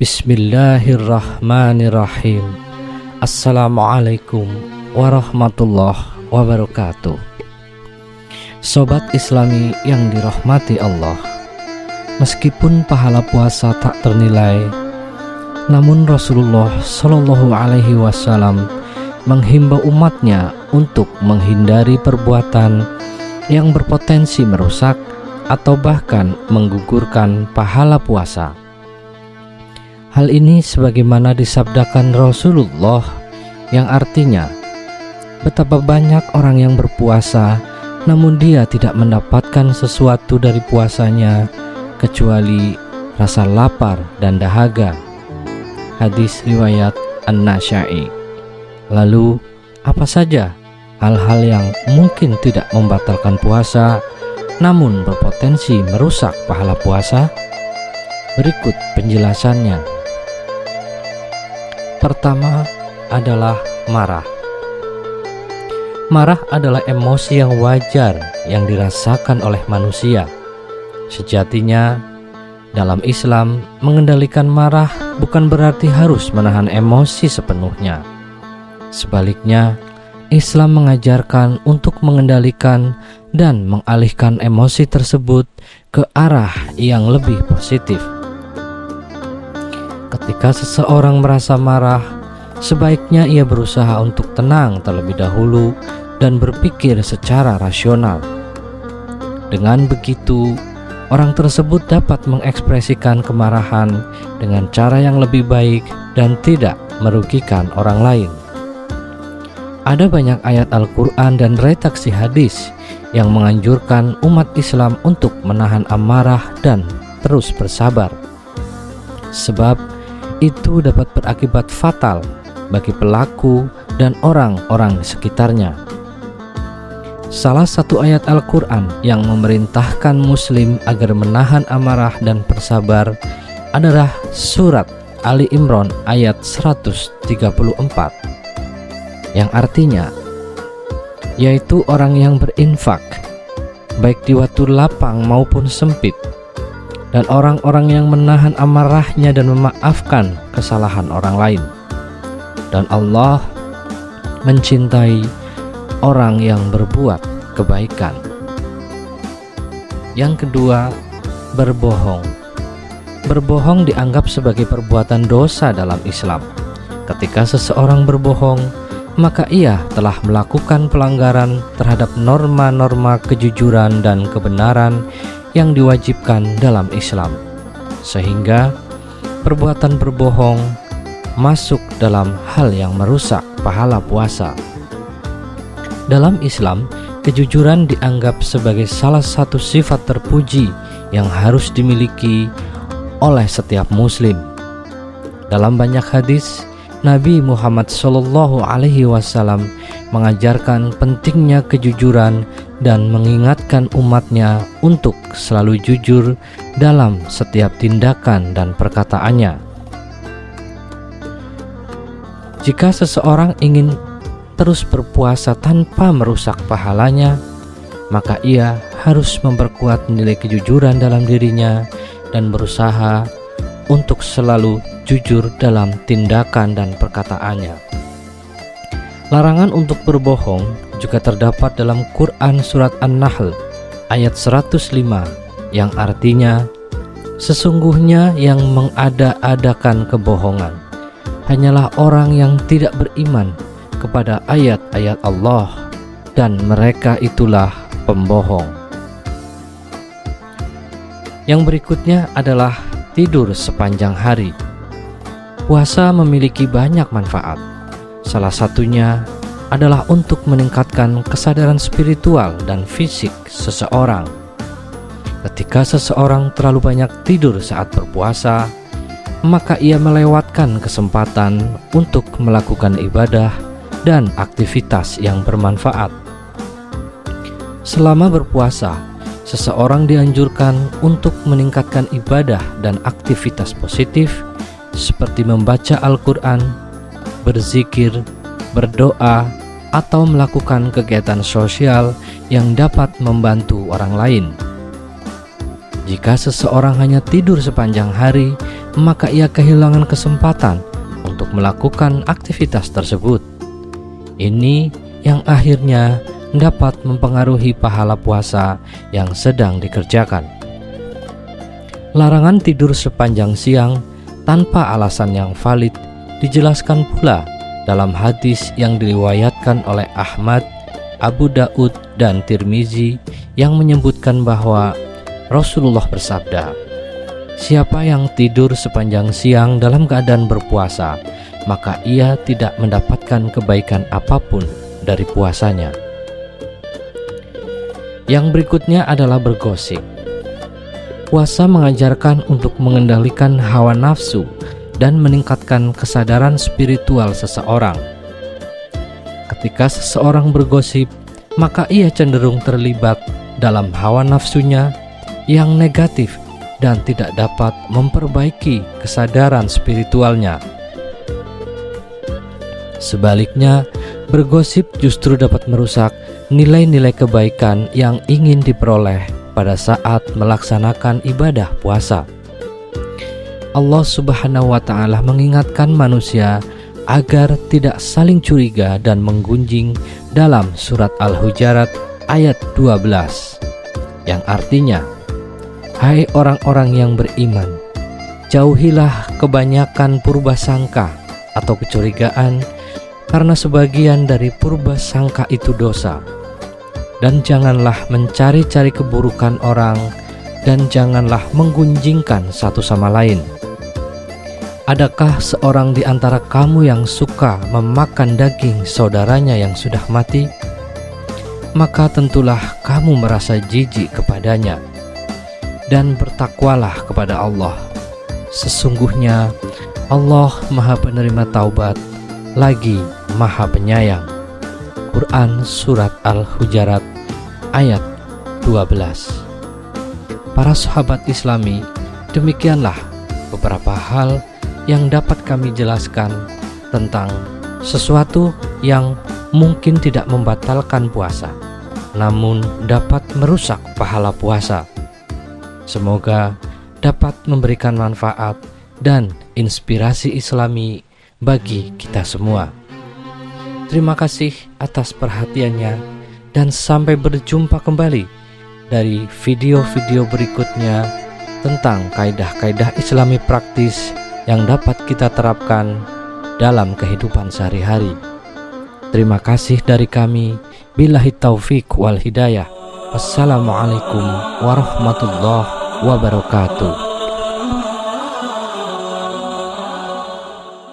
Bismillahirrahmanirrahim. Assalamualaikum warahmatullahi wabarakatuh. Sobat Islami yang dirahmati Allah, meskipun pahala puasa tak ternilai, namun Rasulullah Shallallahu Alaihi Wasallam menghimbau umatnya untuk menghindari perbuatan yang berpotensi merusak atau bahkan menggugurkan pahala puasa. Hal ini sebagaimana disabdakan Rasulullah yang artinya, betapa banyak orang yang berpuasa namun dia tidak mendapatkan sesuatu dari puasanya kecuali rasa lapar dan dahaga. Hadis riwayat An-Nasa'i. Lalu, apa saja hal-hal yang mungkin tidak membatalkan puasa namun berpotensi merusak pahala puasa? Berikut penjelasannya. Pertama adalah marah. Marah adalah emosi yang wajar yang dirasakan oleh manusia. Sejatinya, dalam Islam, mengendalikan marah bukan berarti harus menahan emosi sepenuhnya. Sebaliknya, Islam mengajarkan untuk mengendalikan dan mengalihkan emosi tersebut ke arah yang lebih positif. Ketika seseorang merasa marah, sebaiknya ia berusaha untuk tenang terlebih dahulu dan berpikir secara rasional. Dengan begitu, orang tersebut dapat mengekspresikan kemarahan dengan cara yang lebih baik dan tidak merugikan orang lain. Ada banyak ayat Al-Quran dan redaksi hadis yang menganjurkan umat Islam untuk menahan amarah dan terus bersabar. Sebab itu dapat berakibat fatal bagi pelaku dan orang-orang di sekitarnya. Salah satu ayat Al-Quran yang memerintahkan Muslim agar menahan amarah dan bersabar adalah surat Ali Imran ayat 134, yang artinya, yaitu orang yang berinfak, baik di waktu lapang maupun sempit, dan orang-orang yang menahan amarahnya dan memaafkan kesalahan orang lain. Dan Allah mencintai orang yang berbuat kebaikan. Yang kedua, berbohong. Berbohong dianggap sebagai perbuatan dosa dalam Islam. Ketika seseorang berbohong, maka ia telah melakukan pelanggaran terhadap norma-norma kejujuran dan kebenaran yang diwajibkan dalam Islam, sehingga perbuatan berbohong masuk dalam hal yang merusak pahala puasa. Dalam Islam, kejujuran dianggap sebagai salah satu sifat terpuji yang harus dimiliki oleh setiap muslim. Dalam banyak hadis, Nabi Muhammad SAW mengajarkan pentingnya kejujuran dan mengingatkan umatnya untuk selalu jujur dalam setiap tindakan dan perkataannya. Jika seseorang ingin terus berpuasa tanpa merusak pahalanya, maka ia harus memperkuat nilai kejujuran dalam dirinya dan berusaha untuk selalu jujur dalam tindakan dan perkataannya. Larangan untuk berbohong juga terdapat dalam Quran surat An-Nahl ayat 105 yang artinya, sesungguhnya yang mengada-adakan kebohongan hanyalah orang yang tidak beriman kepada ayat-ayat Allah, dan mereka itulah pembohong. Yang berikutnya adalah tidur sepanjang hari. Puasa memiliki banyak manfaat. Salah satunya adalah untuk meningkatkan kesadaran spiritual dan fisik seseorang. Ketika seseorang terlalu banyak tidur saat berpuasa, maka ia melewatkan kesempatan untuk melakukan ibadah dan aktivitas yang bermanfaat. Selama berpuasa, seseorang dianjurkan untuk meningkatkan ibadah dan aktivitas positif seperti membaca Al-Quran, berzikir, berdoa, atau melakukan kegiatan sosial yang dapat membantu orang lain. Jika seseorang hanya tidur sepanjang hari, maka ia kehilangan kesempatan untuk melakukan aktivitas tersebut. Ini yang akhirnya dapat mempengaruhi pahala puasa yang sedang dikerjakan. Larangan tidur sepanjang siang tanpa alasan yang valid dijelaskan pula dalam hadis yang diriwayatkan oleh Ahmad, Abu Daud, dan Tirmizi yang menyebutkan bahwa Rasulullah bersabda, "Siapa yang tidur sepanjang siang dalam keadaan berpuasa, maka ia tidak mendapatkan kebaikan apapun dari puasanya." Yang berikutnya adalah bergosip. Puasa mengajarkan untuk mengendalikan hawa nafsu dan meningkatkan kesadaran spiritual seseorang. Ketika seseorang bergosip, maka ia cenderung terlibat dalam hawa nafsunya yang negatif dan tidak dapat memperbaiki kesadaran spiritualnya. Sebaliknya, bergosip justru dapat merusak nilai-nilai kebaikan yang ingin diperoleh pada saat melaksanakan ibadah puasa. Allah Subhanahu wa Ta'ala mengingatkan manusia agar tidak saling curiga dan menggunjing dalam surat Al-Hujurat ayat 12, yang artinya, "Hai orang-orang yang beriman, jauhilah kebanyakan purbasangka atau kecurigaan, karena sebagian dari purbasangka itu dosa. Dan janganlah mencari-cari keburukan orang, dan janganlah menggunjingkan satu sama lain. Adakah seorang di antara kamu yang suka memakan daging saudaranya yang sudah mati? Maka tentulah kamu merasa jijik kepadanya. Dan bertakwalah kepada Allah. Sesungguhnya Allah Maha Penerima Taubat, lagi Maha Penyayang." Quran Surat Al-Hujurat ayat 12. Para sahabat Islami, demikianlah beberapa hal yang dapat kami jelaskan tentang sesuatu yang mungkin tidak membatalkan puasa, namun dapat merusak pahala puasa. Semoga dapat memberikan manfaat dan inspirasi Islami bagi kita semua. Terima kasih atas perhatiannya, dan sampai berjumpa kembali dari video-video berikutnya tentang kaidah-kaidah Islami praktis yang dapat kita terapkan dalam kehidupan sehari-hari. Terima kasih dari kami. Billahi taufik wal hidayah. Wassalamualaikum warahmatullahi wabarakatuh.